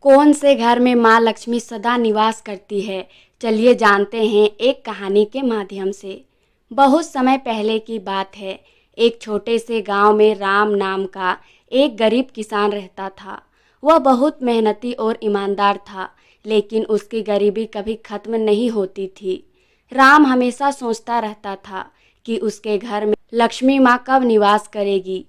कौन से घर में माँ लक्ष्मी सदा निवास करती है? चलिए जानते हैं एक कहानी के माध्यम से। बहुत समय पहले की बात है। एक छोटे से गांव में राम नाम का एक गरीब किसान रहता था। वह बहुत मेहनती और ईमानदार था, लेकिन उसकी गरीबी कभी खत्म नहीं होती थी। राम हमेशा सोचता रहता था कि उसके घर में लक्ष्मी माँ कब निवास करेगी।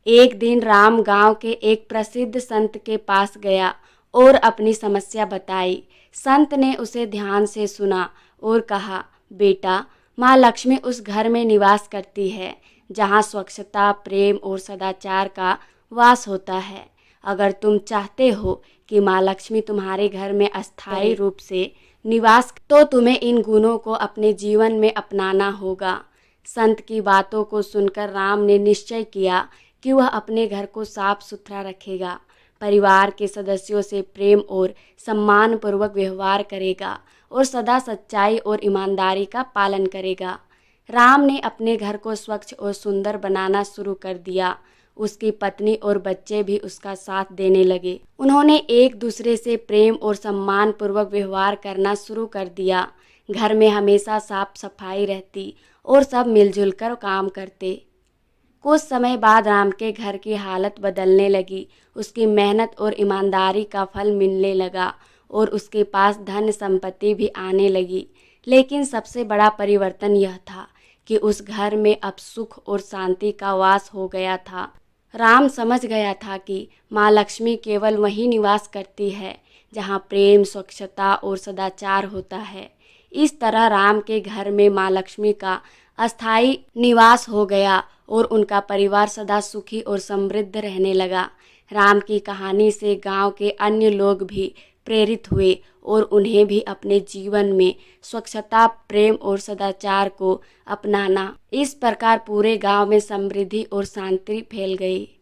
एक दिन राम गांव के एक प्रसिद्ध संत के पास गया और अपनी समस्या बताई। संत ने उसे ध्यान से सुना और कहा, बेटा, माँ लक्ष्मी उस घर में निवास करती है जहाँ स्वच्छता, प्रेम और सदाचार का वास होता है। अगर तुम चाहते हो कि माँ लक्ष्मी तुम्हारे घर में अस्थायी रूप से निवास, तो तुम्हें इन गुणों को अपने जीवन में अपनाना होगा। संत की बातों को सुनकर राम ने निश्चय किया कि वह अपने घर को साफ सुथरा रखेगा, परिवार के सदस्यों से प्रेम और सम्मान पूर्वक व्यवहार करेगा और सदा सच्चाई और ईमानदारी का पालन करेगा। राम ने अपने घर को स्वच्छ और सुंदर बनाना शुरू कर दिया। उसकी पत्नी और बच्चे भी उसका साथ देने लगे। उन्होंने एक दूसरे से प्रेम और सम्मान पूर्वक व्यवहार करना शुरू कर दिया। घर में हमेशा साफ सफाई रहती और सब मिलजुल कर काम करते। कुछ समय बाद राम के घर की हालत बदलने लगी। उसकी मेहनत और ईमानदारी का फल मिलने लगा और उसके पास धन संपत्ति भी आने लगी। लेकिन सबसे बड़ा परिवर्तन यह था कि उस घर में अब सुख और शांति का वास हो गया था। राम समझ गया था कि माँ लक्ष्मी केवल वहीं निवास करती है जहाँ प्रेम, स्वच्छता और सदाचार होता है। इस तरह राम के घर में माँ लक्ष्मी का अस्थायी निवास हो गया और उनका परिवार सदा सुखी और समृद्ध रहने लगा। राम की कहानी से गांव के अन्य लोग भी प्रेरित हुए और उन्हें भी अपने जीवन में स्वच्छता, प्रेम और सदाचार को अपनाना। इस प्रकार पूरे गांव में समृद्धि और शांति फैल गई।